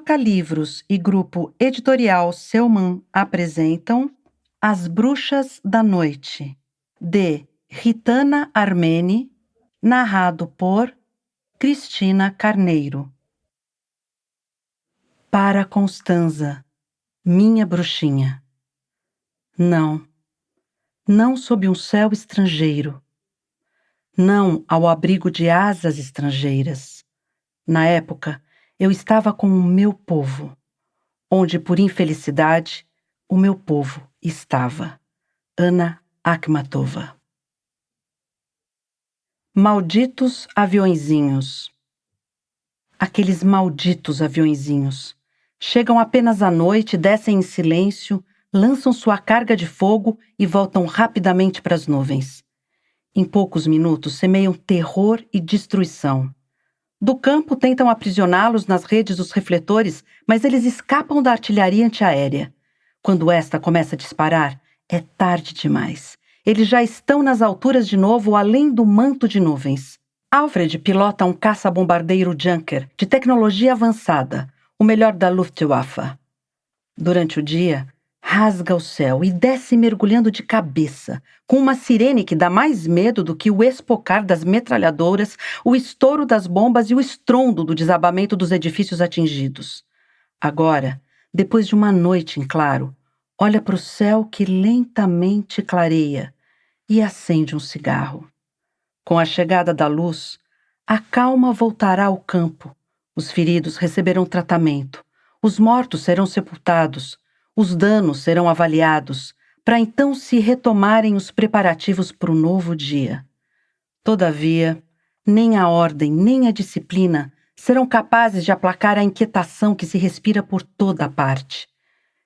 Toca Livros e Grupo Editorial Selman apresentam As Bruxas da Noite, de Ritana Armeni, narrado por Cristina Carneiro. Para Constanza, minha bruxinha. Não, não sob um céu estrangeiro. Não ao abrigo de asas estrangeiras. Na época, eu estava com o meu povo, onde, por infelicidade, o meu povo estava. Ana Akhmatova. Malditos aviõezinhos. Aqueles malditos aviõezinhos. Chegam apenas à noite, descem em silêncio, lançam sua carga de fogo e voltam rapidamente para as nuvens. Em poucos minutos semeiam terror e destruição. Do campo tentam aprisioná-los nas redes dos refletores, mas eles escapam da artilharia antiaérea. Quando esta começa a disparar, é tarde demais. Eles já estão nas alturas de novo, além do manto de nuvens. Alfred pilota um caça-bombardeiro Junker de tecnologia avançada, o melhor da Luftwaffe. Durante o dia, rasga o céu e desce mergulhando de cabeça, com uma sirene que dá mais medo do que o espocar das metralhadoras, o estouro das bombas e o estrondo do desabamento dos edifícios atingidos. Agora, depois de uma noite em claro, olha para o céu que lentamente clareia e acende um cigarro. Com a chegada da luz, a calma voltará ao campo. Os feridos receberão tratamento. Os mortos serão sepultados. Os danos serão avaliados, para então se retomarem os preparativos para o novo dia. Todavia, nem a ordem nem a disciplina serão capazes de aplacar a inquietação que se respira por toda a parte.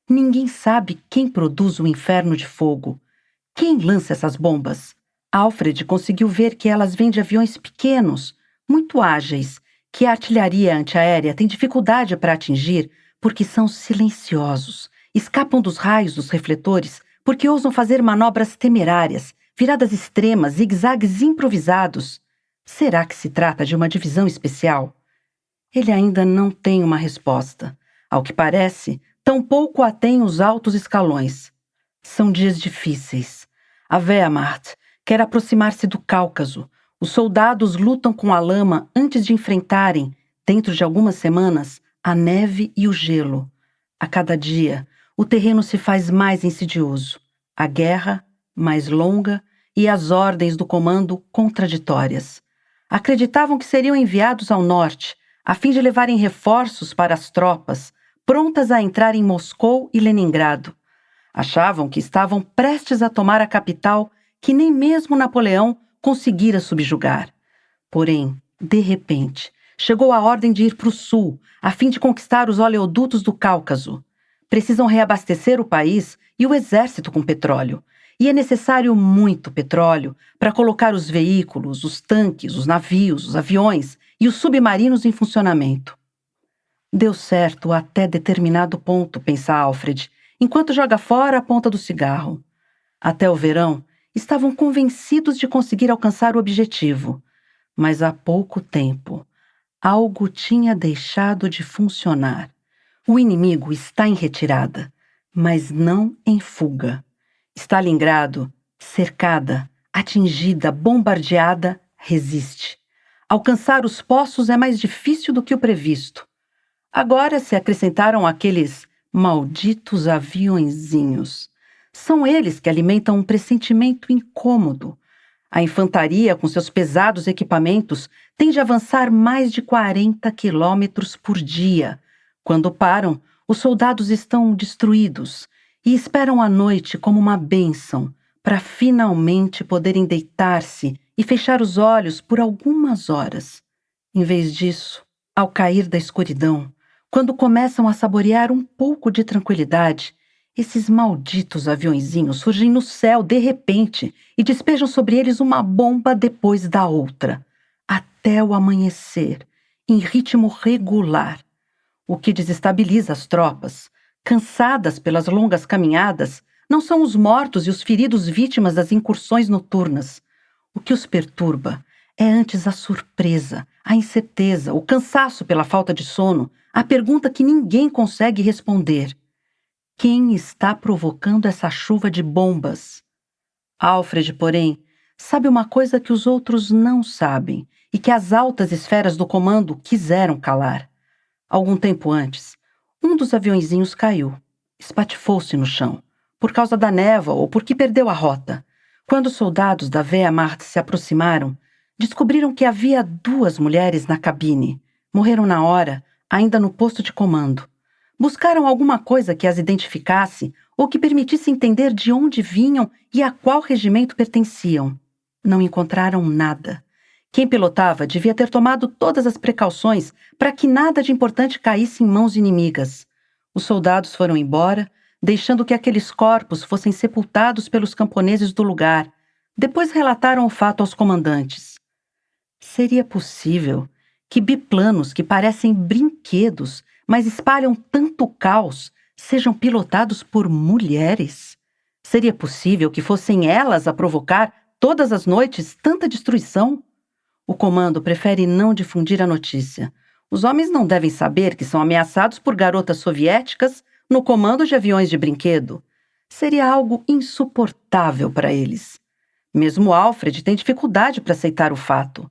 Ninguém sabe quem produz o inferno de fogo. Quem lança essas bombas? Alfred conseguiu ver que elas vêm de aviões pequenos, muito ágeis, que a artilharia antiaérea tem dificuldade para atingir porque são silenciosos. Escapam dos raios dos refletores porque ousam fazer manobras temerárias, viradas extremas, zigue-zagues improvisados. Será que se trata de uma divisão especial? Ele ainda não tem uma resposta. Ao que parece, tampouco a tem os altos escalões. São dias difíceis. A Wehrmacht quer aproximar-se do Cáucaso. Os soldados lutam com a lama antes de enfrentarem, dentro de algumas semanas, a neve e o gelo. A cada dia, o terreno se faz mais insidioso, a guerra mais longa e as ordens do comando contraditórias. Acreditavam que seriam enviados ao norte, a fim de levarem reforços para as tropas, prontas a entrar em Moscou e Leningrado. Achavam que estavam prestes a tomar a capital que nem mesmo Napoleão conseguira subjugar. Porém, de repente, chegou a ordem de ir para o sul, a fim de conquistar os oleodutos do Cáucaso. Precisam reabastecer o país e o exército com petróleo. E é necessário muito petróleo para colocar os veículos, os tanques, os navios, os aviões e os submarinos em funcionamento. Deu certo até determinado ponto, pensa Alfred, enquanto joga fora a ponta do cigarro. Até o verão, estavam convencidos de conseguir alcançar o objetivo. Mas há pouco tempo, algo tinha deixado de funcionar. O inimigo está em retirada, mas não em fuga. Stalingrado, cercada, atingida, bombardeada, resiste. Alcançar os poços é mais difícil do que o previsto. Agora se acrescentaram aqueles malditos aviõezinhos. São eles que alimentam um pressentimento incômodo. A infantaria, com seus pesados equipamentos, tem de avançar mais de 40 quilômetros por dia. Quando param, os soldados estão destruídos e esperam a noite como uma bênção para finalmente poderem deitar-se e fechar os olhos por algumas horas. Em vez disso, ao cair da escuridão, quando começam a saborear um pouco de tranquilidade, esses malditos aviõezinhos surgem no céu de repente e despejam sobre eles uma bomba depois da outra, até o amanhecer, em ritmo regular. O que desestabiliza as tropas, cansadas pelas longas caminhadas, não são os mortos e os feridos vítimas das incursões noturnas. O que os perturba É antes a surpresa, a incerteza, o cansaço pela falta de sono, a pergunta que ninguém consegue responder. Quem está provocando essa chuva de bombas? Alfred, porém, sabe uma coisa que os outros não sabem e que as altas esferas do comando quiseram calar. Algum tempo antes, um dos aviõezinhos caiu, espatifou-se no chão, por causa da névoa ou porque perdeu a rota. Quando os soldados da Wehrmacht se aproximaram, descobriram que havia 2 mulheres na cabine. Morreram na hora, ainda no posto de comando. Buscaram alguma coisa que as identificasse ou que permitisse entender de onde vinham e a qual regimento pertenciam. Não encontraram nada. Quem pilotava devia ter tomado todas as precauções para que nada de importante caísse em mãos inimigas. Os soldados foram embora, deixando que aqueles corpos fossem sepultados pelos camponeses do lugar. Depois relataram o fato aos comandantes. Seria possível que biplanos que parecem brinquedos, mas espalham tanto caos, sejam pilotados por mulheres? Seria possível que fossem elas a provocar, todas as noites, tanta destruição? O comando prefere não difundir a notícia. Os homens não devem saber que são ameaçados por garotas soviéticas no comando de aviões de brinquedo. Seria algo insuportável para eles. Mesmo Alfred tem dificuldade para aceitar o fato.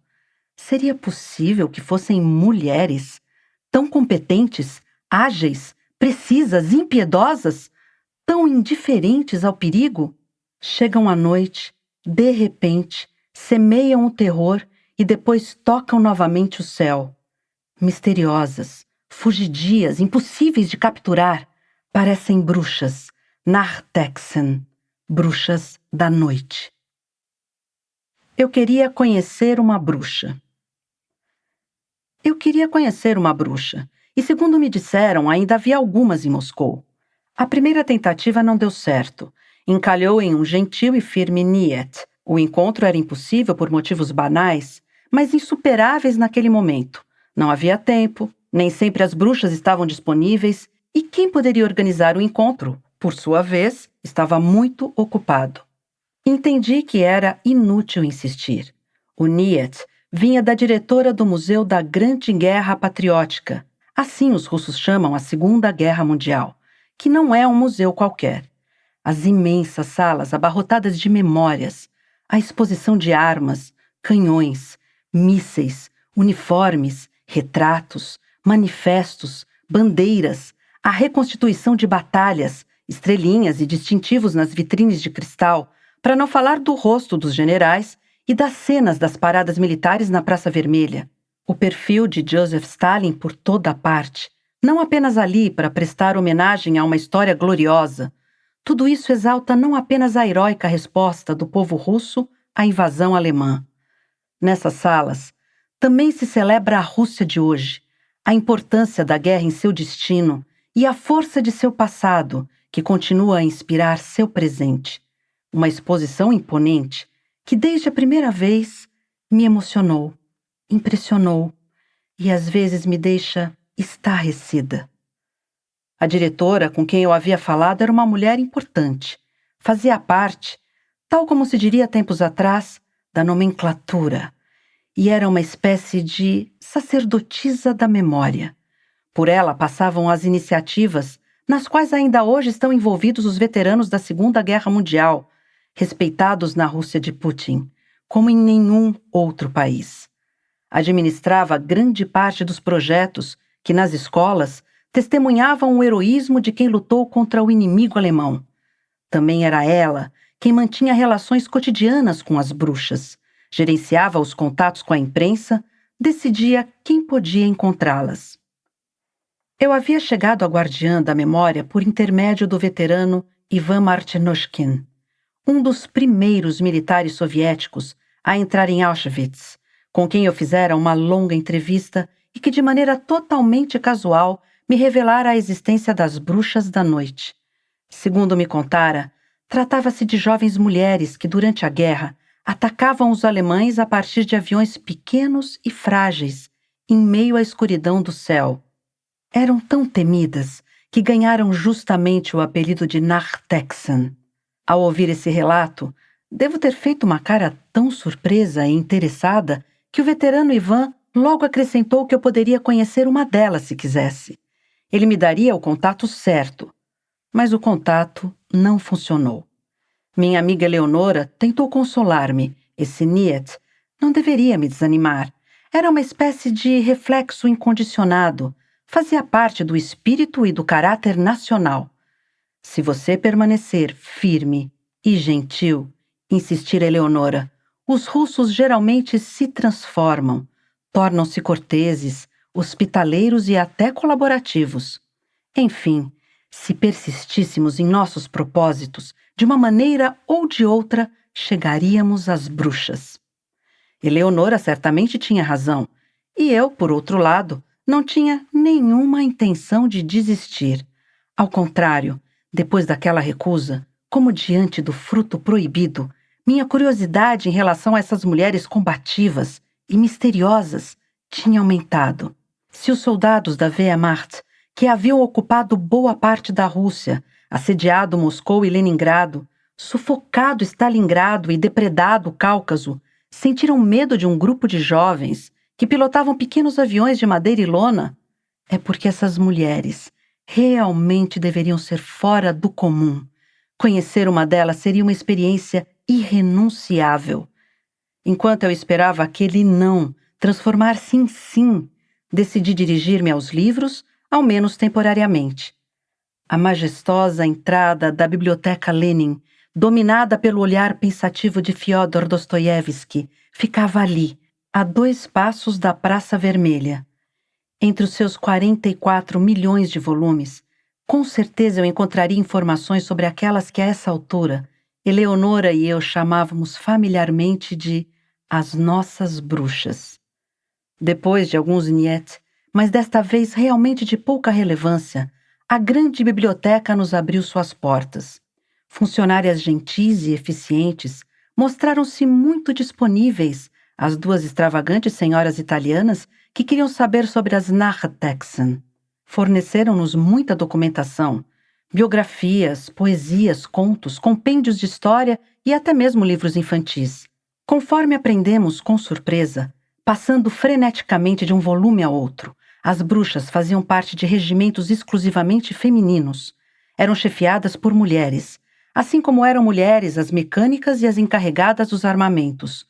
Seria possível que fossem mulheres, tão competentes, ágeis, precisas, impiedosas, tão indiferentes ao perigo? Chegam à noite, de repente, semeiam o terror e depois tocam novamente o céu. Misteriosas, fugidias, impossíveis de capturar, parecem bruxas, Nachthexen, bruxas da noite. Eu queria conhecer uma bruxa. E segundo me disseram, ainda havia algumas em Moscou. A primeira tentativa não deu certo. Encalhou em um gentil e firme niet. O encontro era impossível por motivos banais, mas insuperáveis naquele momento. Não havia tempo, nem sempre as bruxas estavam disponíveis, e quem poderia organizar o encontro, por sua vez, estava muito ocupado. Entendi que era inútil insistir. O niet vinha da diretora do Museu da Grande Guerra Patriótica. Assim os russos chamam a Segunda Guerra Mundial, que não é um museu qualquer. As imensas salas abarrotadas de memórias, a exposição de armas, canhões, mísseis, uniformes, retratos, manifestos, bandeiras, a reconstituição de batalhas, estrelinhas e distintivos nas vitrines de cristal, para não falar do rosto dos generais e das cenas das paradas militares na Praça Vermelha. O perfil de Joseph Stalin por toda a parte, não apenas ali para prestar homenagem a uma história gloriosa. Tudo isso exalta não apenas a heróica resposta do povo russo à invasão alemã. Nessas salas, também se celebra a Rússia de hoje, a importância da guerra em seu destino e a força de seu passado, que continua a inspirar seu presente. Uma exposição imponente que, desde a primeira vez, me emocionou, impressionou e às vezes me deixa estarrecida. A diretora com quem eu havia falado era uma mulher importante. Fazia parte, tal como se diria tempos atrás, da nomenclatura, e era uma espécie de sacerdotisa da memória. Por ela passavam as iniciativas nas quais ainda hoje estão envolvidos os veteranos da Segunda Guerra Mundial, respeitados na Rússia de Putin, como em nenhum outro país. Administrava grande parte dos projetos que, nas escolas, testemunhavam o heroísmo de quem lutou contra o inimigo alemão. Também era ela quem mantinha relações cotidianas com as bruxas, gerenciava os contatos com a imprensa, decidia quem podia encontrá-las. Eu havia chegado à guardiã da memória por intermédio do veterano Ivan Martinoshkin, um dos primeiros militares soviéticos a entrar em Auschwitz, com quem eu fizera uma longa entrevista e que, de maneira totalmente casual, me revelara a existência das bruxas da noite. Segundo me contara, tratava-se de jovens mulheres que, durante a guerra, atacavam os alemães a partir de aviões pequenos e frágeis, em meio à escuridão do céu. Eram tão temidas que ganharam justamente o apelido de Nachthexen. Ao ouvir esse relato, devo ter feito uma cara tão surpresa e interessada que o veterano Ivan logo acrescentou que eu poderia conhecer uma delas se quisesse. Ele me daria o contato certo, mas o contato não funcionou. Minha amiga Eleonora tentou consolar-me. Esse Niet não deveria me desanimar. Era uma espécie de reflexo incondicionado. Fazia parte do espírito e do caráter nacional. Se você permanecer firme e gentil, insistira Eleonora, os russos geralmente se transformam, tornam-se corteses, hospitaleiros e até colaborativos. Enfim, se persistíssemos em nossos propósitos, de uma maneira ou de outra, chegaríamos às bruxas. Eleonora certamente tinha razão, e eu, por outro lado, não tinha nenhuma intenção de desistir. Ao contrário, depois daquela recusa, como diante do fruto proibido, minha curiosidade em relação a essas mulheres combativas e misteriosas tinha aumentado. Se os soldados da Wehrmacht, que haviam ocupado boa parte da Rússia, assediado Moscou e Leningrado, sufocado Stalingrado e depredado o Cáucaso, sentiram medo de um grupo de jovens que pilotavam pequenos aviões de madeira e lona, é porque essas mulheres realmente deveriam ser fora do comum. Conhecer uma delas seria uma experiência irrenunciável. Enquanto eu esperava aquele não transformar-se em sim, decidi dirigir-me aos livros, ao menos temporariamente. A majestosa entrada da Biblioteca Lenin, dominada pelo olhar pensativo de Fyodor Dostoiévski, ficava ali, a 2 passos da Praça Vermelha. Entre os seus 44 milhões de volumes, com certeza eu encontraria informações sobre aquelas que a essa altura Eleonora e eu chamávamos familiarmente de as nossas bruxas. Depois de alguns niet, mas desta vez realmente de pouca relevância, a grande biblioteca nos abriu suas portas. Funcionárias gentis e eficientes mostraram-se muito disponíveis às 2 extravagantes senhoras italianas que queriam saber sobre as Nachthexen. Forneceram-nos muita documentação, biografias, poesias, contos, compêndios de história e até mesmo livros infantis. Conforme aprendemos com surpresa, passando freneticamente de um volume a outro, as bruxas faziam parte de regimentos exclusivamente femininos. Eram chefiadas por mulheres, assim como eram mulheres as mecânicas e as encarregadas dos armamentos.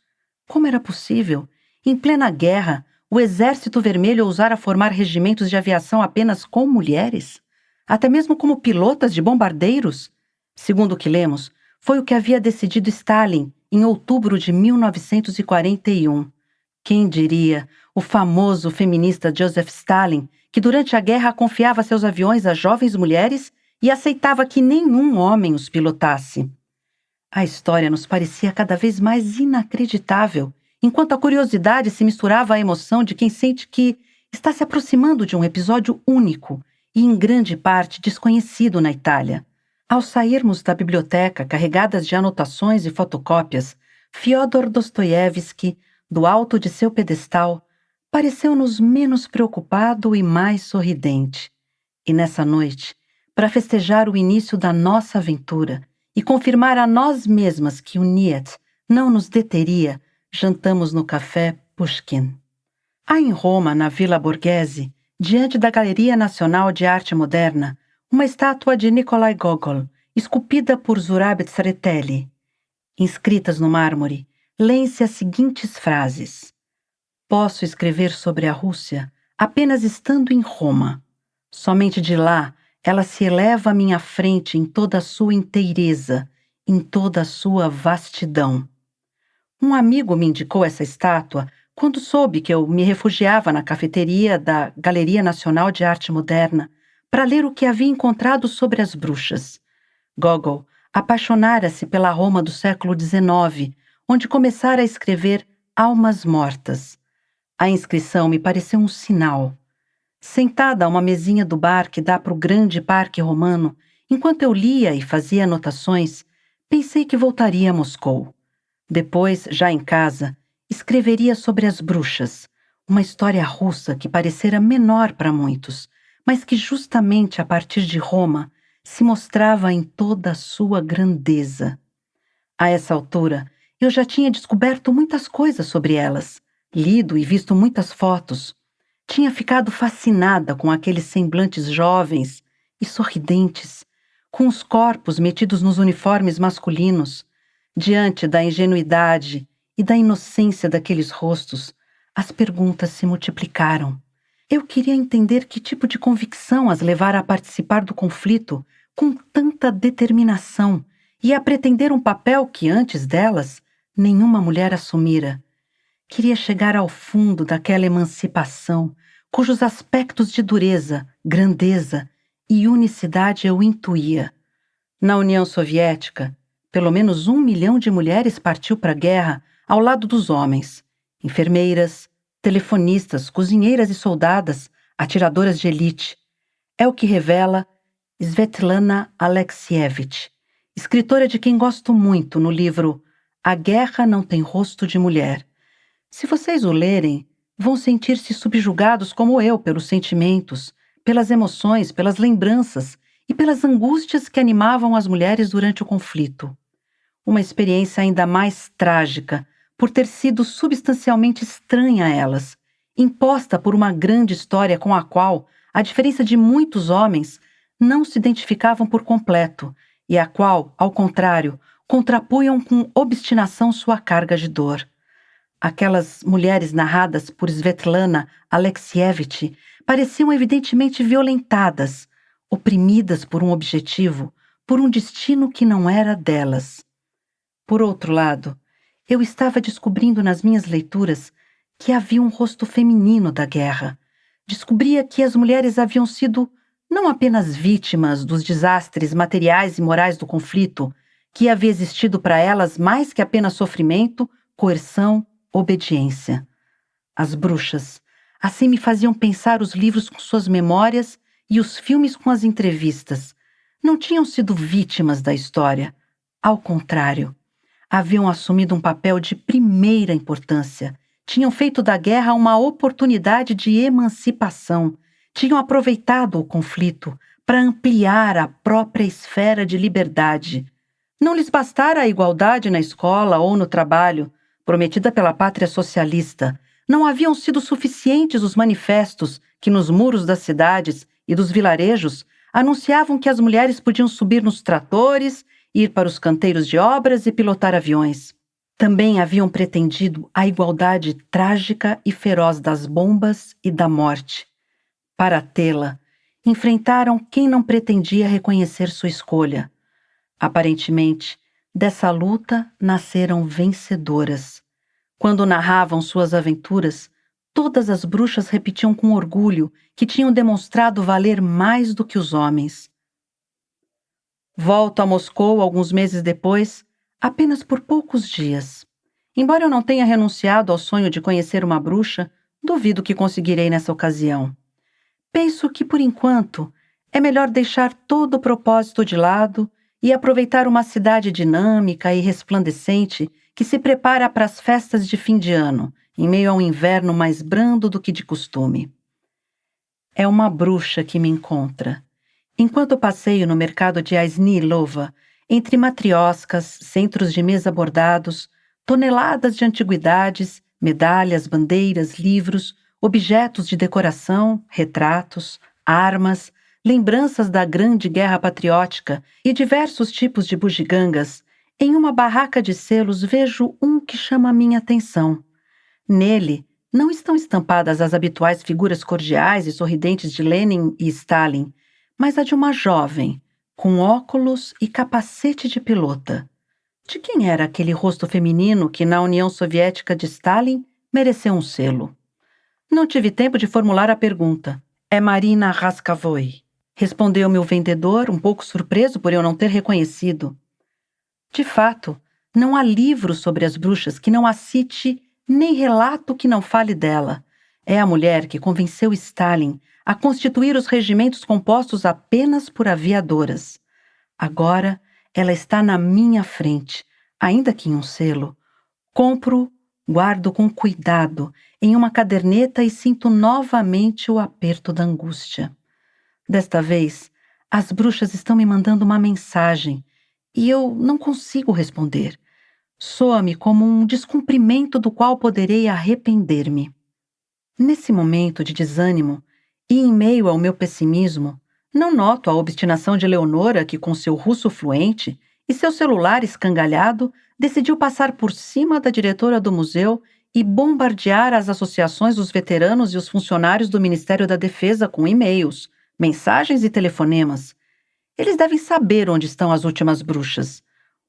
Como era possível, em plena guerra, o Exército Vermelho ousara formar regimentos de aviação apenas com mulheres? Até mesmo como pilotas de bombardeiros? Segundo o que lemos, foi o que havia decidido Stalin em outubro de 1941. Quem diria, o famoso feminista Joseph Stalin, que durante a guerra confiava seus aviões a jovens mulheres e aceitava que nenhum homem os pilotasse. A história nos parecia cada vez mais inacreditável, enquanto a curiosidade se misturava à emoção de quem sente que está se aproximando de um episódio único e, em grande parte, desconhecido na Itália. Ao sairmos da biblioteca carregadas de anotações e fotocópias, Fyodor Dostoiévski, do alto de seu pedestal, pareceu-nos menos preocupado e mais sorridente. E nessa noite, para festejar o início da nossa aventura e confirmar a nós mesmas que o Niet não nos deteria, jantamos no café Pushkin. Há em Roma, na Vila Borghese, diante da Galeria Nacional de Arte Moderna, uma estátua de Nikolai Gogol, esculpida por Zurab Tsereteli. Inscritas no mármore, leem-se as seguintes frases: posso escrever sobre a Rússia apenas estando em Roma. Somente de lá ela se eleva à minha frente em toda a sua inteireza, em toda a sua vastidão. Um amigo me indicou essa estátua quando soube que eu me refugiava na cafeteria da Galeria Nacional de Arte Moderna para ler o que havia encontrado sobre as bruxas. Gogol apaixonara-se pela Roma do século XIX, onde começara a escrever Almas Mortas. A inscrição me pareceu um sinal. Sentada a uma mesinha do bar que dá para o grande parque romano, enquanto eu lia e fazia anotações, pensei que voltaria a Moscou. Depois, já em casa, escreveria sobre as bruxas, uma história russa que parecera menor para muitos, mas que justamente a partir de Roma se mostrava em toda a sua grandeza. A essa altura, eu já tinha descoberto muitas coisas sobre elas, lido e visto muitas fotos. Tinha ficado fascinada com aqueles semblantes jovens e sorridentes, com os corpos metidos nos uniformes masculinos. Diante da ingenuidade e da inocência daqueles rostos, as perguntas se multiplicaram. Eu queria entender que tipo de convicção as levara a participar do conflito com tanta determinação e a pretender um papel que, antes delas, nenhuma mulher assumira. Queria chegar ao fundo daquela emancipação, cujos aspectos de dureza, grandeza e unicidade eu intuía. Na União Soviética, pelo menos 1 milhão de mulheres partiu para a guerra ao lado dos homens. Enfermeiras, telefonistas, cozinheiras e soldadas, atiradoras de elite. É o que revela Svetlana Alexievich, escritora de quem gosto muito no livro A Guerra Não Tem Rosto de Mulher. Se vocês o lerem, vão sentir-se subjugados como eu pelos sentimentos, pelas emoções, pelas lembranças e pelas angústias que animavam as mulheres durante o conflito. Uma experiência ainda mais trágica, por ter sido substancialmente estranha a elas, imposta por uma grande história com a qual, à diferença de muitos homens, não se identificavam por completo e a qual, ao contrário, contrapunham com obstinação sua carga de dor. Aquelas mulheres narradas por Svetlana Alexievich pareciam evidentemente violentadas, oprimidas por um objetivo, por um destino que não era delas. Por outro lado, eu estava descobrindo nas minhas leituras que havia um rosto feminino da guerra. Descobria que as mulheres haviam sido não apenas vítimas dos desastres materiais e morais do conflito, que havia existido para elas mais que apenas sofrimento, coerção, obediência. As bruxas, assim me faziam pensar os livros com suas memórias e os filmes com as entrevistas. Não tinham sido vítimas da história. Ao contrário, haviam assumido um papel de primeira importância. Tinham feito da guerra uma oportunidade de emancipação. Tinham aproveitado o conflito para ampliar a própria esfera de liberdade. Não lhes bastara a igualdade na escola ou no trabalho, prometida pela pátria socialista. Não haviam sido suficientes os manifestos que nos muros das cidades e dos vilarejos anunciavam que as mulheres podiam subir nos tratores, ir para os canteiros de obras e pilotar aviões. Também haviam pretendido a igualdade trágica e feroz das bombas e da morte. Para tê-la, enfrentaram quem não pretendia reconhecer sua escolha. Aparentemente, dessa luta nasceram vencedoras. Quando narravam suas aventuras, todas as bruxas repetiam com orgulho que tinham demonstrado valer mais do que os homens. Volto a Moscou alguns meses depois, apenas por poucos dias. Embora eu não tenha renunciado ao sonho de conhecer uma bruxa, duvido que conseguirei nessa ocasião. Penso que, por enquanto, é melhor deixar todo o propósito de lado e aproveitar uma cidade dinâmica e resplandecente que se prepara para as festas de fim de ano, em meio a um inverno mais brando do que de costume. É uma bruxa que me encontra. Enquanto passeio no mercado de Aisnilova, entre matrioscas, centros de mesa bordados, toneladas de antiguidades, medalhas, bandeiras, livros, objetos de decoração, retratos, armas, lembranças da grande guerra patriótica e diversos tipos de bugigangas, em uma barraca de selos vejo um que chama a minha atenção. Nele, não estão estampadas as habituais figuras cordiais e sorridentes de Lenin e Stalin, mas a de uma jovem, com óculos e capacete de pilota. De quem era aquele rosto feminino que, na União Soviética de Stalin, mereceu um selo? Não tive tempo de formular a pergunta. É Marina Rascavoy, respondeu-me o vendedor, um pouco surpreso por eu não ter reconhecido. De fato, não há livro sobre as bruxas que não a cite, nem relato que não fale dela. É a mulher que convenceu Stalin a constituir os regimentos compostos apenas por aviadoras. Agora, ela está na minha frente, ainda que em um selo. Compro, guardo com cuidado, em uma caderneta e sinto novamente o aperto da angústia. Desta vez, as bruxas estão me mandando uma mensagem e eu não consigo responder. Soa-me como um descumprimento do qual poderei arrepender-me. Nesse momento de desânimo, e em meio ao meu pessimismo, não noto a obstinação de Leonora que, com seu russo fluente e seu celular escangalhado, decidiu passar por cima da diretora do museu e bombardear as associações dos veteranos e os funcionários do Ministério da Defesa com e-mails, mensagens e telefonemas. Eles devem saber onde estão as últimas bruxas.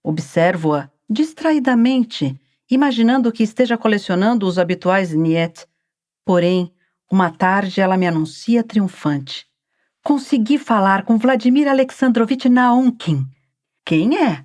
Observo-a distraidamente, imaginando que esteja colecionando os habituais niet. Porém, uma tarde ela me anuncia triunfante. Consegui falar com Vladimir Alexandrovich Naumkin. Quem é?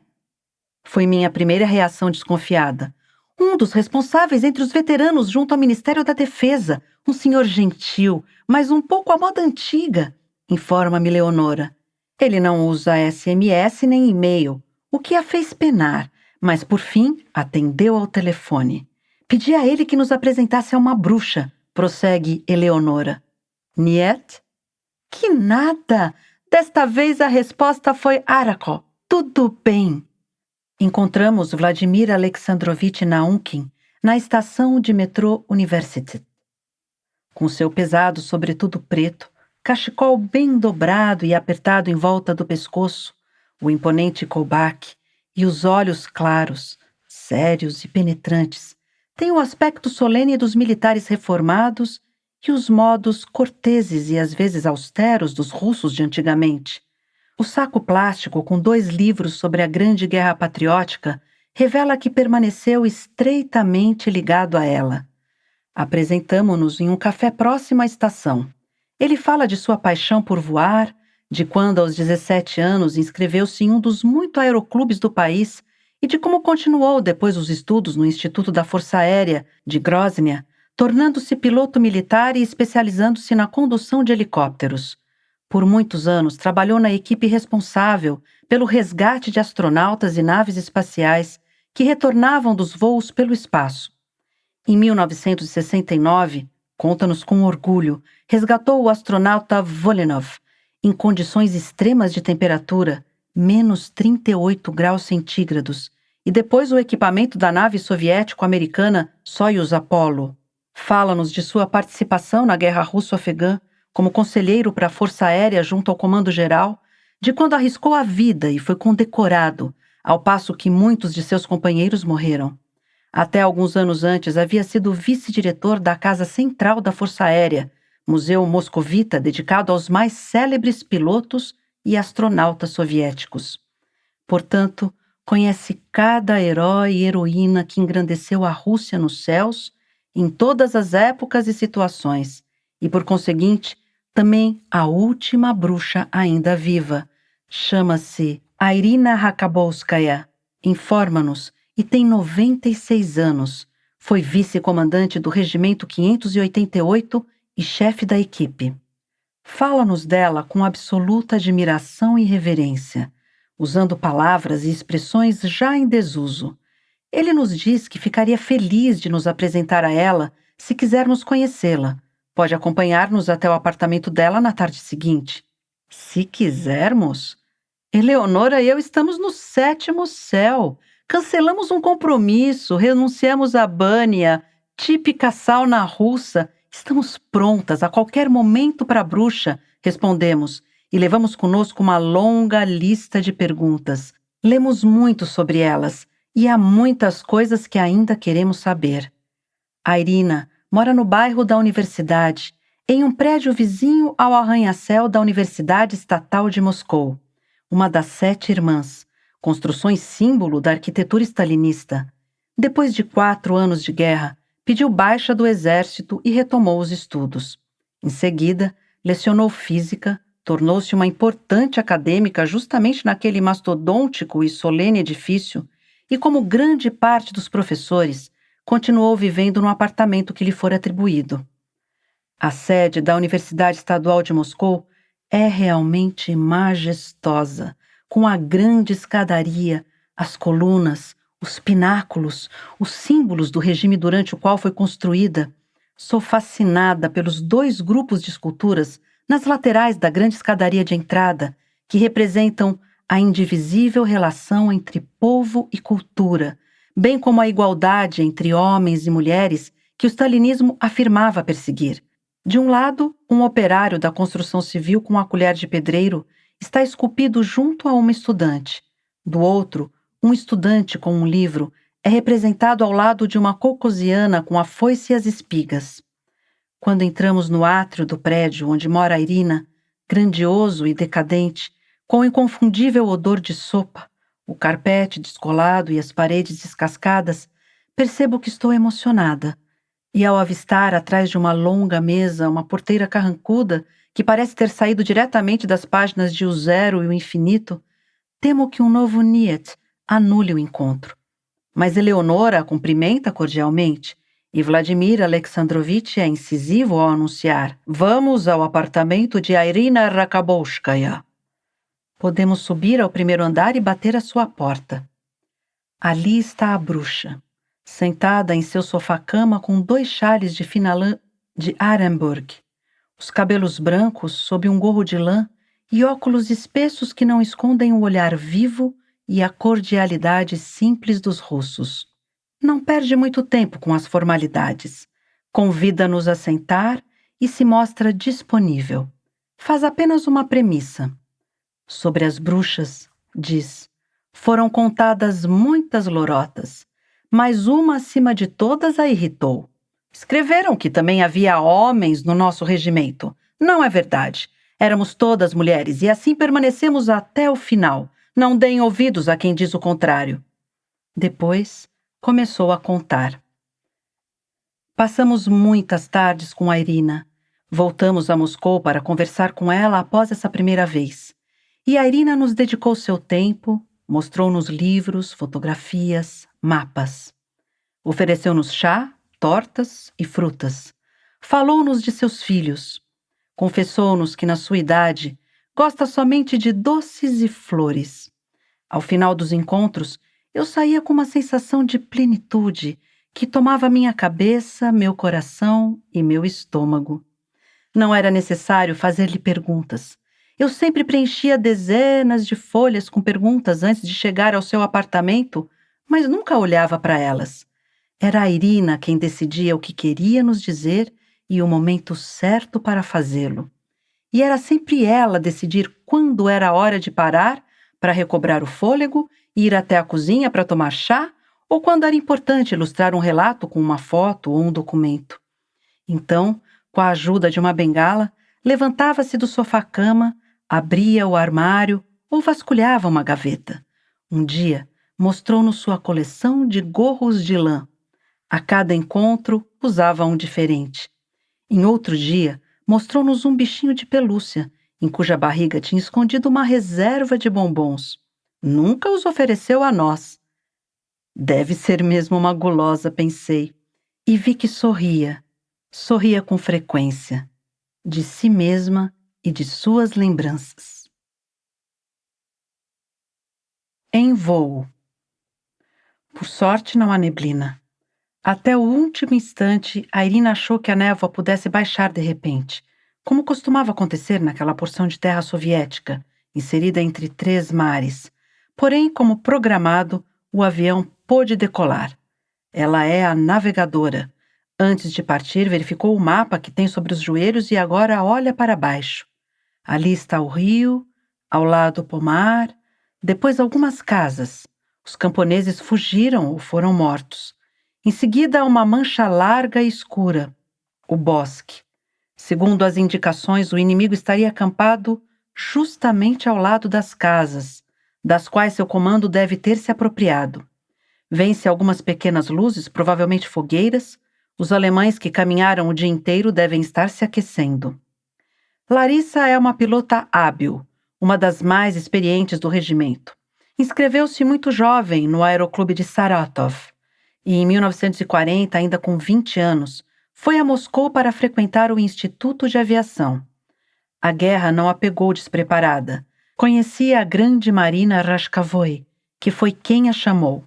Foi minha primeira reação desconfiada. Um dos responsáveis entre os veteranos junto ao Ministério da Defesa, um senhor gentil, mas um pouco à moda antiga, informa-me Leonora. Ele não usa SMS nem e-mail, o que a fez penar, mas por fim atendeu ao telefone. Pedi a ele que nos apresentasse a uma bruxa, prossegue Eleonora. Niet? Que nada! Desta vez a resposta foi Arako. Tudo bem. Encontramos Vladimir Alexandrovich Naumkin na estação de metrô University. Com seu pesado sobretudo preto, cachecol bem dobrado e apertado em volta do pescoço, o imponente colbaque e os olhos claros, sérios e penetrantes, tem o aspecto solene dos militares reformados e os modos corteses e às vezes austeros dos russos de antigamente. O saco plástico com 2 livros sobre a Grande Guerra Patriótica revela que permaneceu estreitamente ligado a ela. Apresentamo-nos em um café próximo à estação. Ele fala de sua paixão por voar, de quando aos 17 anos inscreveu-se em um dos muitos aeroclubes do país e de como continuou depois os estudos no Instituto da Força Aérea de Grozny, tornando-se piloto militar e especializando-se na condução de helicópteros. Por muitos anos trabalhou na equipe responsável pelo resgate de astronautas e naves espaciais que retornavam dos voos pelo espaço. Em 1969, conta-nos com orgulho, resgatou o astronauta Volenov em condições extremas de temperatura, menos 38 graus centígrados, e depois o equipamento da nave soviético-americana Soyuz Apollo. Fala-nos de sua participação na guerra russo-afegã, como conselheiro para a Força Aérea junto ao Comando Geral, de quando arriscou a vida e foi condecorado, ao passo que muitos de seus companheiros morreram. Até alguns anos antes havia sido vice-diretor da Casa Central da Força Aérea, museu moscovita dedicado aos mais célebres pilotos e astronautas soviéticos. Portanto, conhece cada herói e heroína que engrandeceu a Rússia nos céus, em todas as épocas e situações, e, por conseguinte, também a última bruxa ainda viva. Chama-se Irina Rakabovskaya, informa-nos, e tem 96 anos. Foi vice-comandante do Regimento 588 e chefe da equipe. Fala-nos dela com absoluta admiração e reverência, usando palavras e expressões já em desuso. Ele nos diz que ficaria feliz de nos apresentar a ela se quisermos conhecê-la. Pode acompanhar-nos até o apartamento dela na tarde seguinte. Se quisermos? Eleonora e eu estamos no 7º céu. Cancelamos um compromisso, renunciamos à bânia, típica sauna russa. Estamos prontas a qualquer momento para a bruxa, respondemos, e levamos conosco uma longa lista de perguntas. Lemos muito sobre elas, e há muitas coisas que ainda queremos saber. A Irina mora no bairro da Universidade, em um prédio vizinho ao arranha-céu da Universidade Estatal de Moscou, uma das 7 irmãs, construções símbolo da arquitetura stalinista. Depois de 4 anos de guerra, pediu baixa do exército e retomou os estudos. Em seguida, lecionou física, tornou-se uma importante acadêmica justamente naquele mastodôntico e solene edifício e, como grande parte dos professores, continuou vivendo no apartamento que lhe fora atribuído. A sede da Universidade Estadual de Moscou é realmente majestosa, com a grande escadaria, as colunas, os pináculos, os símbolos do regime durante o qual foi construída. Sou fascinada pelos 2 grupos de esculturas nas laterais da grande escadaria de entrada, que representam a indivisível relação entre povo e cultura, bem como a igualdade entre homens e mulheres que o stalinismo afirmava perseguir. De um lado, um operário da construção civil com a colher de pedreiro está esculpido junto a uma estudante. Do outro, um estudante com um livro é representado ao lado de uma caucasiana com a foice e as espigas. Quando entramos no átrio do prédio onde mora a Irina, grandioso e decadente, com o inconfundível odor de sopa, o carpete descolado e as paredes descascadas, percebo que estou emocionada. E ao avistar atrás de uma longa mesa uma porteira carrancuda que parece ter saído diretamente das páginas de O Zero e o Infinito, temo que um novo Niet anule o encontro. Mas Eleonora a cumprimenta cordialmente e Vladimir Alexandrovitch é incisivo ao anunciar: "Vamos ao apartamento de Irina Rakabouskaya." Podemos subir ao primeiro andar e bater à sua porta. Ali está a bruxa, sentada em seu sofá-cama com 2 xales de fina lã de Arenburg, os cabelos brancos sob um gorro de lã e óculos espessos que não escondem o olhar vivo e a cordialidade simples dos russos. Não perde muito tempo com as formalidades. Convida-nos a sentar e se mostra disponível. Faz apenas uma premissa. Sobre as bruxas, diz, foram contadas muitas lorotas, mas uma acima de todas a irritou. Escreveram que também havia homens no nosso regimento. Não é verdade. Éramos todas mulheres e assim permanecemos até o final. Não deem ouvidos a quem diz o contrário. Depois, começou a contar. Passamos muitas tardes com a Irina. Voltamos a Moscou para conversar com ela após essa primeira vez. E a Irina nos dedicou seu tempo, mostrou-nos livros, fotografias, mapas. Ofereceu-nos chá, tortas e frutas. Falou-nos de seus filhos. Confessou-nos que, na sua idade, gosta somente de doces e flores. Ao final dos encontros, eu saía com uma sensação de plenitude que tomava minha cabeça, meu coração e meu estômago. Não era necessário fazer-lhe perguntas. Eu sempre preenchia dezenas de folhas com perguntas antes de chegar ao seu apartamento, mas nunca olhava para elas. Era a Irina quem decidia o que queria nos dizer e o momento certo para fazê-lo. E era sempre ela decidir quando era a hora de parar para recobrar o fôlego, ir até a cozinha para tomar chá, ou quando era importante ilustrar um relato com uma foto ou um documento. Então, com a ajuda de uma bengala, levantava-se do sofá-cama, abria o armário ou vasculhava uma gaveta. Um dia, mostrou-nos sua coleção de gorros de lã. A cada encontro, usava um diferente. Em outro dia, mostrou-nos um bichinho de pelúcia, em cuja barriga tinha escondido uma reserva de bombons. Nunca os ofereceu a nós. Deve ser mesmo uma gulosa, pensei. E vi que sorria. Sorria com frequência. De si mesma e de suas lembranças. Em voo. Por sorte não há neblina. Até o último instante, a Irina achou que a névoa pudesse baixar de repente, como costumava acontecer naquela porção de terra soviética, inserida entre 3 mares. Porém, como programado, o avião pôde decolar. Ela é a navegadora. Antes de partir, verificou o mapa que tem sobre os joelhos e agora olha para baixo. Ali está o rio, ao lado o pomar, depois algumas casas. Os camponeses fugiram ou foram mortos. Em seguida, uma mancha larga e escura, o bosque. Segundo as indicações, o inimigo estaria acampado justamente ao lado das casas, das quais seu comando deve ter se apropriado. Vêm-se algumas pequenas luzes, provavelmente fogueiras. Os alemães que caminharam o dia inteiro devem estar se aquecendo. Larissa é uma pilota hábil, uma das mais experientes do regimento. Inscreveu-se muito jovem no Aeroclube de Saratov e, em 1940, ainda com 20 anos, foi a Moscou para frequentar o Instituto de Aviação. A guerra não a pegou despreparada. Conhecia a grande Marina Rashkavoy, que foi quem a chamou.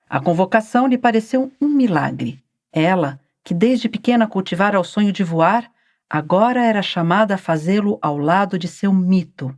A convocação lhe pareceu um milagre. Ela, que desde pequena cultivara o sonho de voar, agora era chamada a fazê-lo ao lado de seu mito.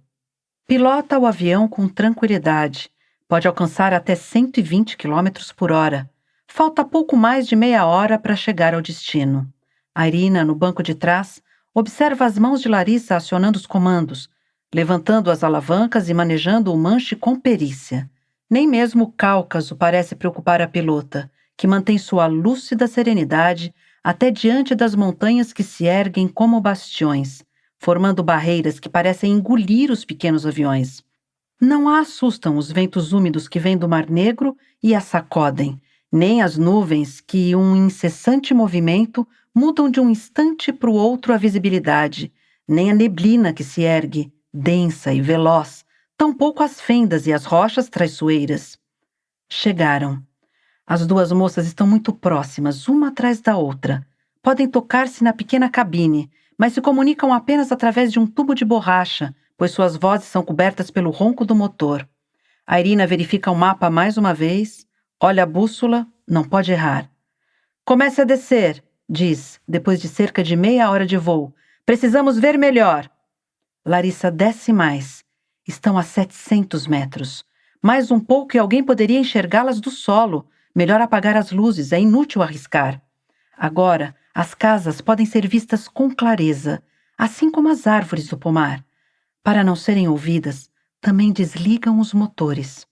Pilota o avião com tranquilidade. Pode alcançar até 120 km por hora. Falta pouco mais de meia hora para chegar ao destino. A Irina, no banco de trás, observa as mãos de Larissa acionando os comandos, levantando as alavancas e manejando o manche com perícia. Nem mesmo o Cáucaso parece preocupar a pilota, que mantém sua lúcida serenidade até diante das montanhas que se erguem como bastiões, formando barreiras que parecem engolir os pequenos aviões. Não a assustam os ventos úmidos que vêm do Mar Negro e a sacodem, nem as nuvens que, em um incessante movimento, mudam de um instante para o outro a visibilidade, nem a neblina que se ergue, densa e veloz, tampouco as fendas e as rochas traiçoeiras. Chegaram. As duas moças estão muito próximas, uma atrás da outra. Podem tocar-se na pequena cabine, mas se comunicam apenas através de um tubo de borracha, pois suas vozes são cobertas pelo ronco do motor. A Irina verifica o mapa mais uma vez, olha a bússola, não pode errar. Comece a descer, diz, depois de cerca de meia hora de voo. Precisamos ver melhor. Larissa desce mais. Estão a 700 metros. Mais um pouco e alguém poderia enxergá-las do solo. Melhor apagar as luzes, é inútil arriscar. Agora, as casas podem ser vistas com clareza, assim como as árvores do pomar. Para não serem ouvidas, também desligam os motores.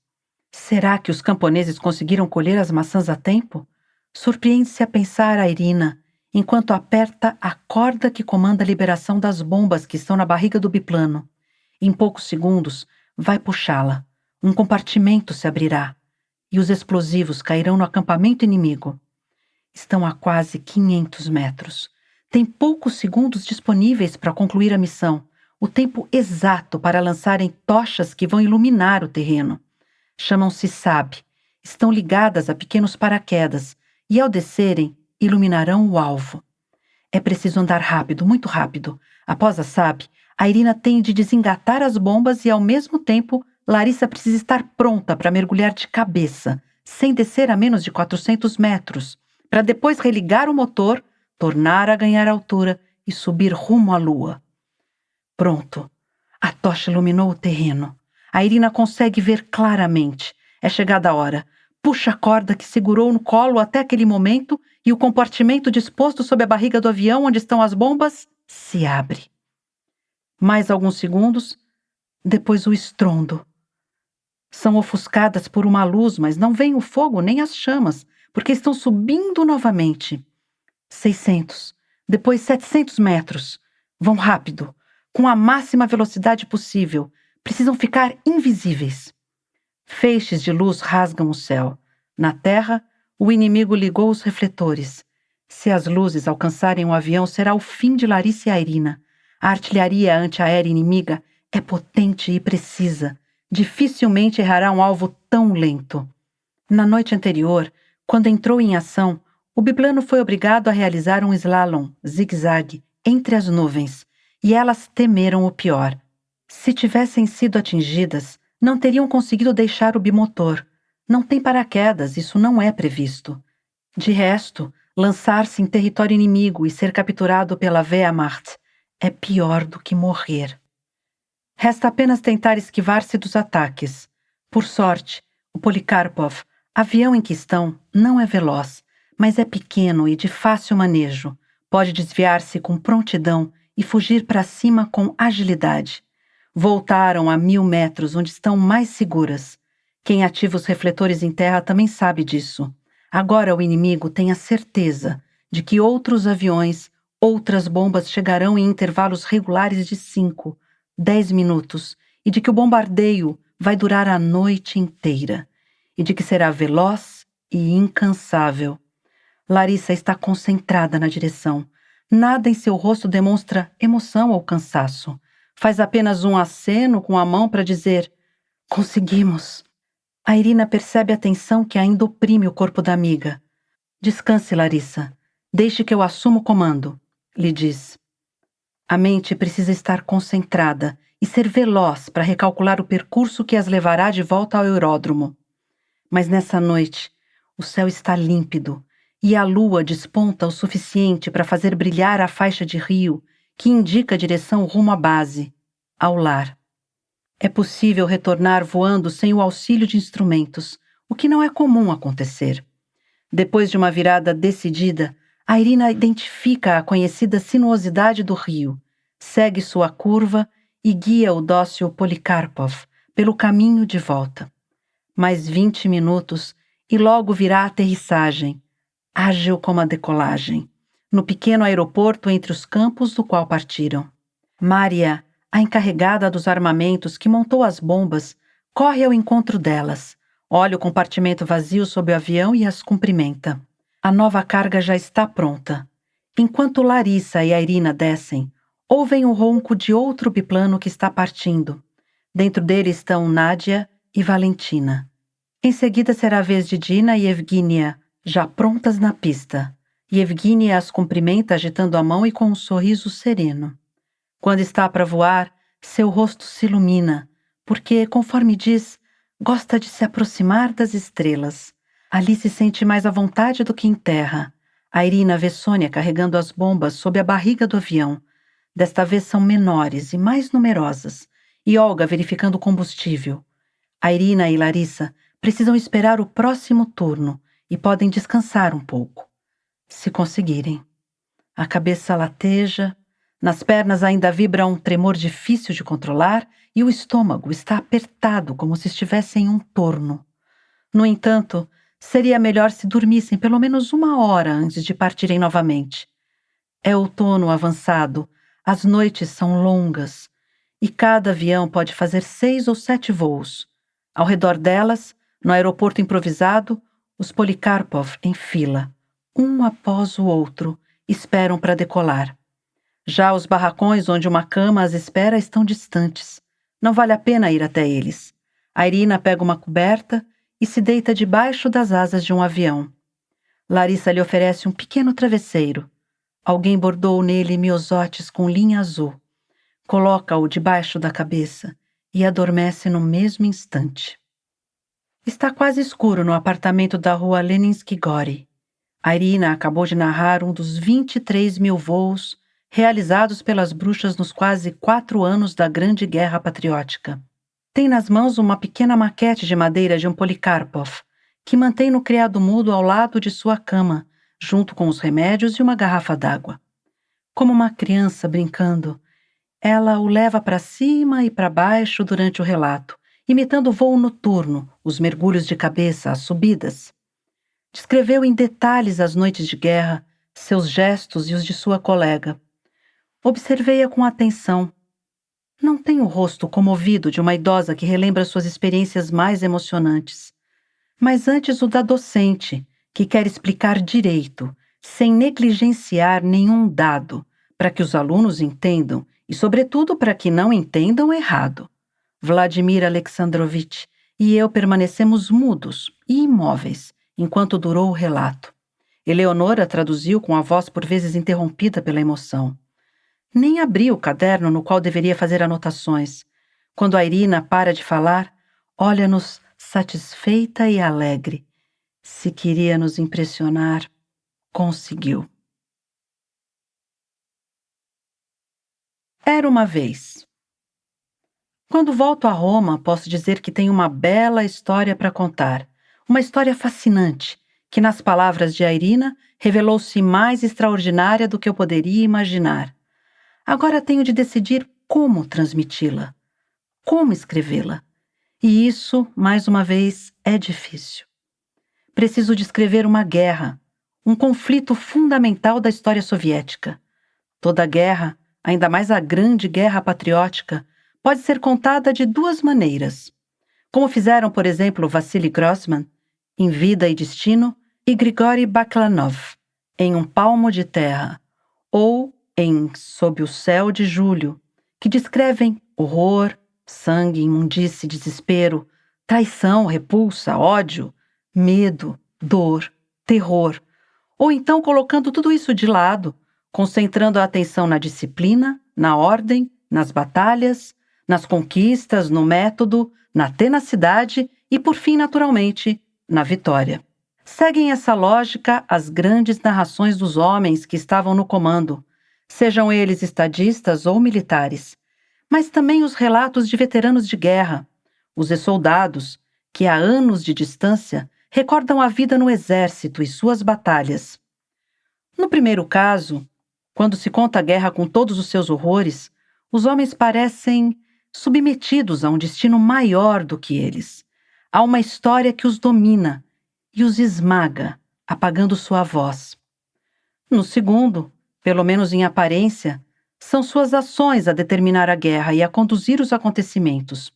Será que os camponeses conseguiram colher as maçãs a tempo? Surpreende-se a pensar a Irina, enquanto aperta a corda que comanda a liberação das bombas que estão na barriga do biplano. Em poucos segundos, vai puxá-la. Um compartimento se abrirá e os explosivos cairão no acampamento inimigo. Estão a quase 500 metros. Tem poucos segundos disponíveis para concluir a missão, o tempo exato para lançarem tochas que vão iluminar o terreno. Chamam-se SAB, estão ligadas a pequenos paraquedas e, ao descerem, iluminarão o alvo. É preciso andar rápido, muito rápido. Após a SAB, a Irina tem de desengatar as bombas e, ao mesmo tempo, Larissa precisa estar pronta para mergulhar de cabeça, sem descer a menos de 400 metros, para depois religar o motor, tornar a ganhar altura e subir rumo à lua. Pronto. A tocha iluminou o terreno. A Irina consegue ver claramente. É chegada a hora. Puxa a corda que segurou no colo até aquele momento e o compartimento disposto sob a barriga do avião onde estão as bombas se abre. Mais alguns segundos, depois o estrondo. São ofuscadas por uma luz, mas não vem o fogo nem as chamas, porque estão subindo novamente. 600, depois 700 metros. Vão rápido, com a máxima velocidade possível. Precisam ficar invisíveis. Feixes de luz rasgam o céu. Na terra, o inimigo ligou os refletores. Se as luzes alcançarem o avião, será o fim de Larissa e a Irina. A artilharia antiaérea inimiga é potente e precisa. Dificilmente errará um alvo tão lento. Na noite anterior, quando entrou em ação, o biplano foi obrigado a realizar um slalom, zigue-zague, entre as nuvens, e elas temeram o pior. Se tivessem sido atingidas, não teriam conseguido deixar o bimotor. Não tem paraquedas, isso não é previsto. De resto, lançar-se em território inimigo e ser capturado pela Wehrmacht é pior do que morrer. Resta apenas tentar esquivar-se dos ataques. Por sorte, o Polikarpov, avião em questão, não é veloz, mas é pequeno e de fácil manejo. Pode desviar-se com prontidão e fugir para cima com agilidade. Voltaram a 1000 metros, onde estão mais seguras. Quem ativa os refletores em terra também sabe disso. Agora o inimigo tem a certeza de que outros aviões, outras bombas chegarão em intervalos regulares de 5, 10 minutos, e de que o bombardeio vai durar a noite inteira, e de que será veloz e incansável. Larissa está concentrada na direção. Nada em seu rosto demonstra emoção ou cansaço. Faz apenas um aceno com a mão para dizer: conseguimos. A Irina percebe a tensão que ainda oprime o corpo da amiga. Descanse, Larissa. Deixe que eu assuma o comando, lhe diz. A mente precisa estar concentrada e ser veloz para recalcular o percurso que as levará de volta ao aeródromo. Mas nessa noite, o céu está límpido e a lua desponta o suficiente para fazer brilhar a faixa de rio que indica a direção rumo à base, ao lar. É possível retornar voando sem o auxílio de instrumentos, o que não é comum acontecer. Depois de uma virada decidida, a Irina identifica a conhecida sinuosidade do rio, segue sua curva e guia o dócil Polikarpov pelo caminho de volta. Mais 20 minutos e logo virá a aterrissagem, ágil como a decolagem, no pequeno aeroporto entre os campos do qual partiram. Maria, a encarregada dos armamentos que montou as bombas, corre ao encontro delas, olha o compartimento vazio sob o avião e as cumprimenta. A nova carga já está pronta. Enquanto Larissa e a Irina descem, ouvem o ronco de outro biplano que está partindo. Dentro dele estão Nádia e Valentina. Em seguida será a vez de Dina e Evgenia, já prontas na pista. E Evgenia as cumprimenta agitando a mão e com um sorriso sereno. Quando está para voar, seu rosto se ilumina, porque, conforme diz, gosta de se aproximar das estrelas. Ali se sente mais à vontade do que em terra. A Irina vê Sônia carregando as bombas sob a barriga do avião. Desta vez são menores e mais numerosas. E Olga verificando o combustível. A Irina e Larissa precisam esperar o próximo turno e podem descansar um pouco. Se conseguirem. A cabeça lateja, nas pernas ainda vibra um tremor difícil de controlar e o estômago está apertado como se estivesse em um torno. No entanto, seria melhor se dormissem pelo menos 1 hora antes de partirem novamente. É outono avançado, as noites são longas e cada avião pode fazer 6 ou 7 voos. Ao redor delas, no aeroporto improvisado, os Polikarpov em fila, um após o outro, esperam para decolar. Já os barracões onde uma cama as espera estão distantes. Não vale a pena ir até eles. A Irina pega uma coberta e se deita debaixo das asas de um avião. Larissa lhe oferece um pequeno travesseiro. Alguém bordou nele miosotes com linha azul. Coloca-o debaixo da cabeça e adormece no mesmo instante. Está quase escuro no apartamento da rua Leninsky Gori. A Irina acabou de narrar um dos 23 mil voos realizados pelas bruxas nos quase 4 anos da Grande Guerra Patriótica. Tem nas mãos uma pequena maquete de madeira de um Polikarpov, que mantém no criado mudo ao lado de sua cama, junto com os remédios e uma garrafa d'água. Como uma criança brincando, ela o leva para cima e para baixo durante o relato, imitando o voo noturno, os mergulhos de cabeça, as subidas. Descreveu em detalhes as noites de guerra, seus gestos e os de sua colega. Observei-a com atenção. Não tem o rosto comovido de uma idosa que relembra suas experiências mais emocionantes, mas antes o da docente, que quer explicar direito, sem negligenciar nenhum dado, para que os alunos entendam e, sobretudo, para que não entendam errado. Vladimir Alexandrovich e eu permanecemos mudos e imóveis enquanto durou o relato. Eleonora traduziu com a voz por vezes interrompida pela emoção. Nem abri o caderno no qual deveria fazer anotações. Quando a Irina para de falar, olha-nos satisfeita e alegre. Se queria nos impressionar, conseguiu. Era uma vez. Quando volto a Roma, posso dizer que tenho uma bela história para contar. Uma história fascinante, que nas palavras de Irina revelou-se mais extraordinária do que eu poderia imaginar. Agora tenho de decidir como transmiti-la, como escrevê-la. E isso, mais uma vez, é difícil. Preciso descrever uma guerra, um conflito fundamental da história soviética. Toda guerra, ainda mais a Grande Guerra Patriótica, pode ser contada de 2 maneiras. Como fizeram, por exemplo, Vassili Grossman, em Vida e Destino, e Grigori Baklanov, em Um Palmo de Terra, ou em Sob o Céu de Julho, que descrevem horror, sangue, imundície, desespero, traição, repulsa, ódio, medo, dor, terror, ou então colocando tudo isso de lado, concentrando a atenção na disciplina, na ordem, nas batalhas, nas conquistas, no método, na tenacidade e, por fim, naturalmente, na vitória. Seguem essa lógica as grandes narrações dos homens que estavam no comando, sejam eles estadistas ou militares, mas também os relatos de veteranos de guerra, os ex-soldados, que a anos de distância recordam a vida no exército e suas batalhas. No primeiro caso, quando se conta a guerra com todos os seus horrores, os homens parecem submetidos a um destino maior do que eles. Há uma história que os domina e os esmaga, apagando sua voz. No segundo, pelo menos em aparência, são suas ações a determinar a guerra e a conduzir os acontecimentos.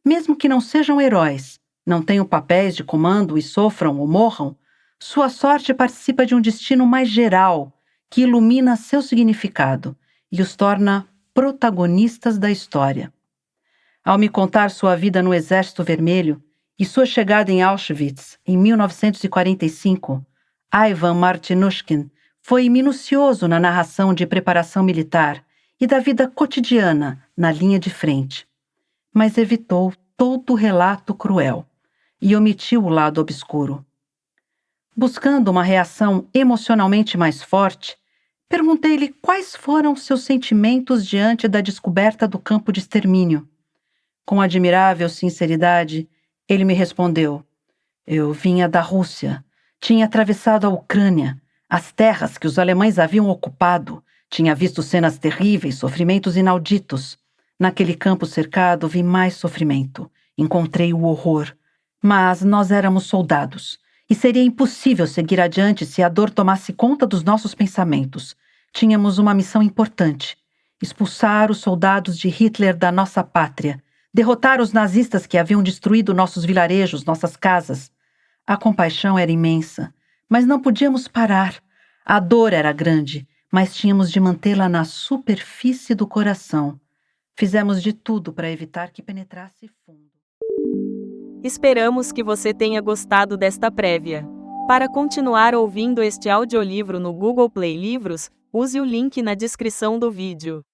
Mesmo que não sejam heróis, não tenham papéis de comando e sofram ou morram, sua sorte participa de um destino mais geral que ilumina seu significado e os torna protagonistas da história. Ao me contar sua vida no Exército Vermelho e sua chegada em Auschwitz em 1945, Ivan Martinushkin foi minucioso na narração de preparação militar e da vida cotidiana na linha de frente, mas evitou todo o relato cruel e omitiu o lado obscuro. Buscando uma reação emocionalmente mais forte, perguntei-lhe quais foram seus sentimentos diante da descoberta do campo de extermínio. Com admirável sinceridade, ele me respondeu: "Eu vinha da Rússia, tinha atravessado a Ucrânia, as terras que os alemães haviam ocupado, tinha visto cenas terríveis, sofrimentos inauditos. Naquele campo cercado vi mais sofrimento, encontrei o horror. Mas nós éramos soldados, e seria impossível seguir adiante se a dor tomasse conta dos nossos pensamentos. Tínhamos uma missão importante: expulsar os soldados de Hitler da nossa pátria, derrotar os nazistas que haviam destruído nossos vilarejos, nossas casas. A compaixão era imensa, mas não podíamos parar. A dor era grande, mas tínhamos de mantê-la na superfície do coração. Fizemos de tudo para evitar que penetrasse fundo." Esperamos que você tenha gostado desta prévia. Para continuar ouvindo este audiolivro no Google Play Livros, use o link na descrição do vídeo.